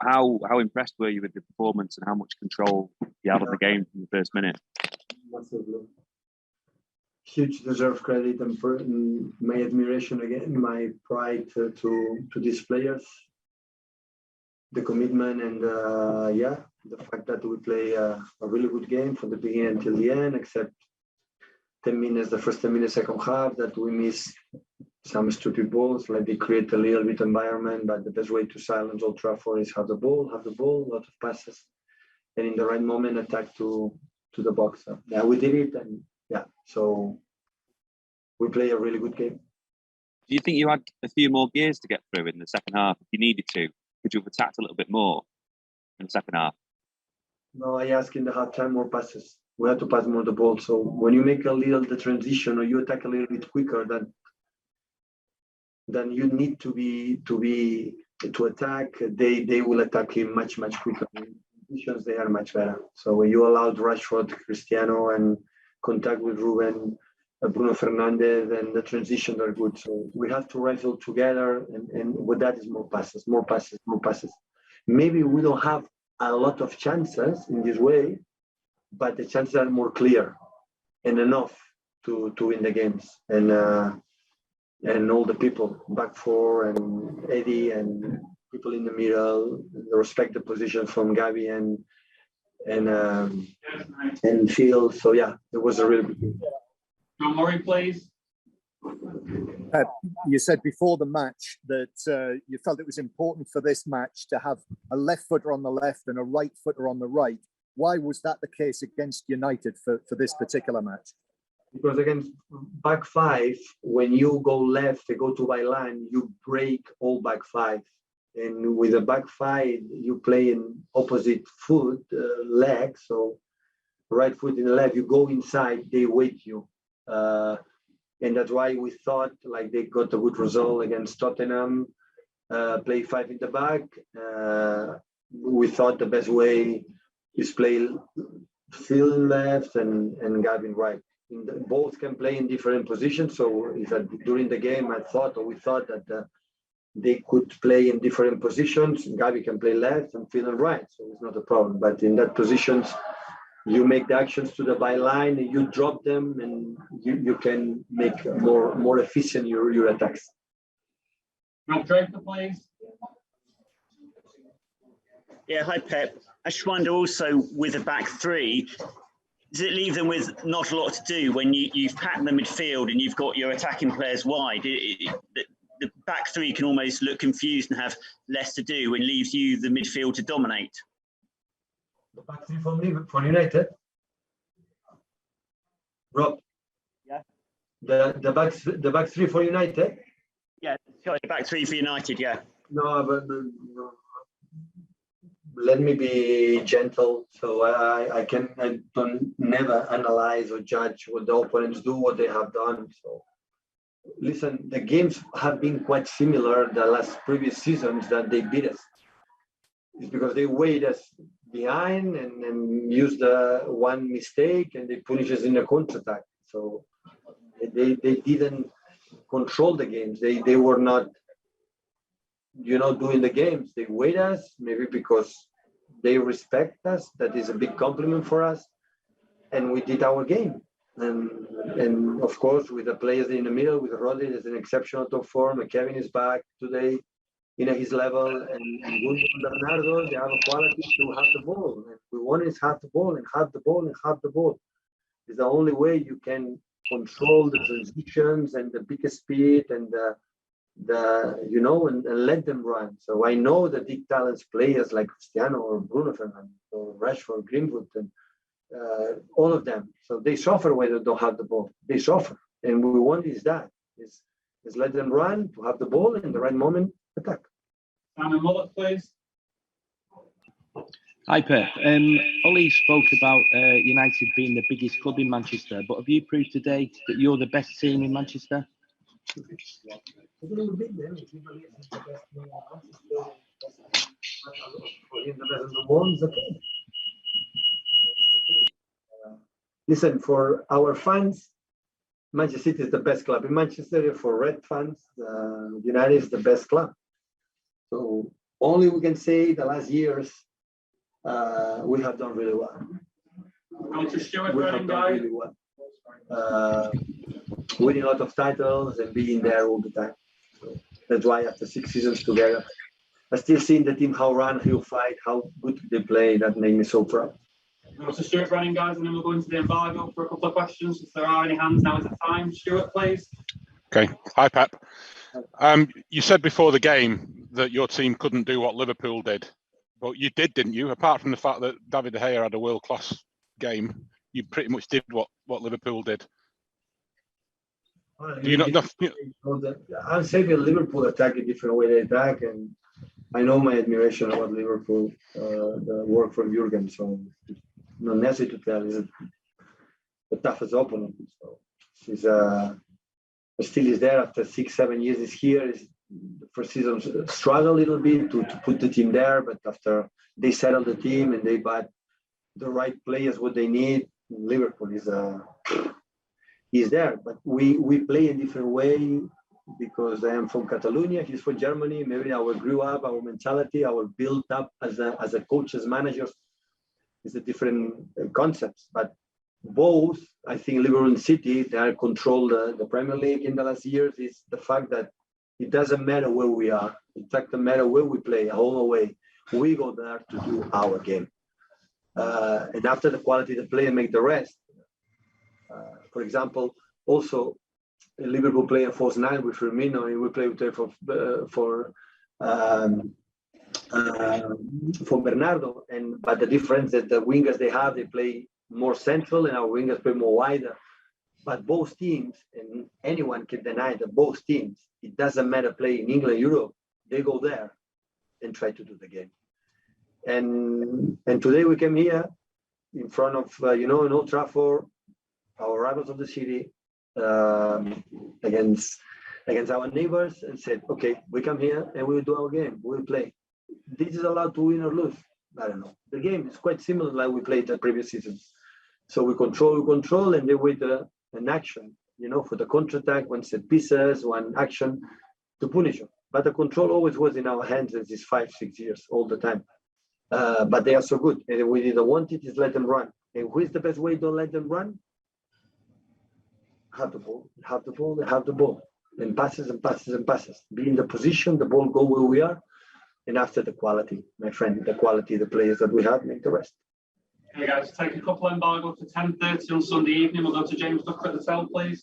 how impressed were you with the performance and how much control you had of the game from the first minute? Massively. Huge deserved credit and my admiration again, my pride to these players, the commitment and the fact that we play a really good game from the beginning until the end, except 10 minutes, the first 10 minutes, second half, that we miss some stupid balls, like they create a little bit environment, but the best way to silence Old Trafford is have the ball, a lot of passes, and in the right moment attack to the box. So, yeah, we did it, and so we play a really good game. Do you think you had a few more gears to get through in the second half if you needed to? Could you have attacked a little bit more in the second half? No, I asked in the halftime more passes. We had to pass more the ball. So when you make the transition or you attack a little bit quicker, then you need to attack. They will attack him much quicker. In positions they are much better. So when you allowed Rashford, Cristiano, and contact with Ruben, Bruno Fernandes, and the transitions are good. So we have to wrestle together, and with that is more passes. Maybe we don't have a lot of chances in this way, but the chances are more clear and enough to win the games. And all the people, back four and Eddie and people in the middle, the respected position from Gavi and Phil. So yeah, it was a really good game. John Murray, please. You said before the match that you felt it was important for this match to have a left footer on the left and a right footer on the right. Why was that the case against United for this particular match? Because against back five, when you go left, they go to byline, you break all back five. And with a back five, you play in opposite foot, leg. So right foot in the left, you go inside, they wait you. And that's why we thought like they got a good result against Tottenham, play five in the back. We thought the best way is play Phil left and Gavin right. Both can play in different positions. So during the game, we thought that they could play in different positions. Gavi can play left and Phil right, so it's not a problem. But in that positions, you make the actions to the byline, and you drop them, and you can make more efficient your attacks. Rob Draper, please. Yeah, hi Pep. I just wonder also with a back three, does it leave them with not a lot to do when you've packed the midfield and you've got your attacking players wide? The back three can almost look confused and have less to do and leaves you the midfield to dominate. The back three for United, Rob. Yeah. The back three for United. Yeah, sorry, back three for United. Yeah. No, but let me be gentle. So I don't never analyze or judge what the opponents do, what they have done. So listen, the games have been quite similar the last previous seasons that they beat us. It's because they weighed us behind and used the one mistake and they punish us in a counterattack. So they didn't control the games. They were not, doing the games. They weighed us, maybe because they respect us. That is a big compliment for us. And we did our game. And of course, with the players in the middle, with Rodri is an exceptional top form. Kevin is back today in his level, and Bernardo, they have a quality to have the ball. And we want is have the ball and have the ball and have the ball. It's the only way you can control the transitions and the big speed and and let them run. So I know the big talents players like Cristiano or Bruno Fernandes or Rashford, Greenwood, and all of them. So they suffer when they don't have the ball. They suffer, and we want is let them run to have the ball in the right moment. Attack. Simon Mullet, please. Hi Pep. Ollie spoke about United being the biggest club in Manchester, but have you proved today that you're the best team in Manchester? Listen, for our fans, Manchester City is the best club in Manchester. For Red fans, United is the best club. So Only we can say the last years we have done really well. Going to Stuart We running have done guys. really well. Winning a lot of titles and being there all the time. So that's why after 6 seasons together, I still seeing the team how run, how fight, how good they play. That made me so proud. Going to Stuart running guys, and then we'll go into the embargo for a couple of questions. If there are any hands, now is the time. Stuart, please. Okay. Hi, Pep. You said before the game that your team couldn't do what Liverpool did, but you did, didn't you? Apart from the fact that David De Gea had a world-class game, you pretty much did what Liverpool did. Do you not? I'll say that Liverpool attack a different way they attack, and I know my admiration about Liverpool, the work from Jurgen. So, not necessary to tell. He's the toughest opponent. So, he's still is there after 6-7 years. He's here. The first season struggled a little bit to put the team there, but after they settled the team and they bought the right players, what they need, Liverpool is there. But we play a different way because I am from Catalonia, he's from Germany. Maybe our grew up, our mentality, our built up as a coach, as managers is a different concepts. But both, I think Liverpool and City, they are controlled the Premier League in the last years is the fact that it doesn't matter where we are. It doesn't matter where we play, home or away. We go there to do our game. And after the quality of the play and make the rest. For example, also Liverpool play a false nine with Firmino, and we play with for Bernardo. But the difference that the wingers they play more central, and our wingers play more wider. But both teams, and anyone can deny that both teams, it doesn't matter play in England, Europe, they go there and try to do the game. And today we came here in front of in Old Trafford, our rivals of the city, against our neighbors, and said, okay, we come here and we'll do our game, we'll play. This is allowed to win or lose. I don't know. The game is quite similar like we played the previous seasons. So we control, and then with an action, for the counter-attack, one set pieces, one action to punish them. But the control always was in our hands as these 5-6 years, all the time. But they are so good. And we didn't want it, is let them run. And who is the best way to let them run? Have the ball. And passes and passes and passes. Be in the position, the ball go where we are. And after the quality, my friend, the quality of the players that we have, make the rest. Okay, guys, take a couple embargo to 10:30 on Sunday evening. We'll go to James Ducker at the cell, please.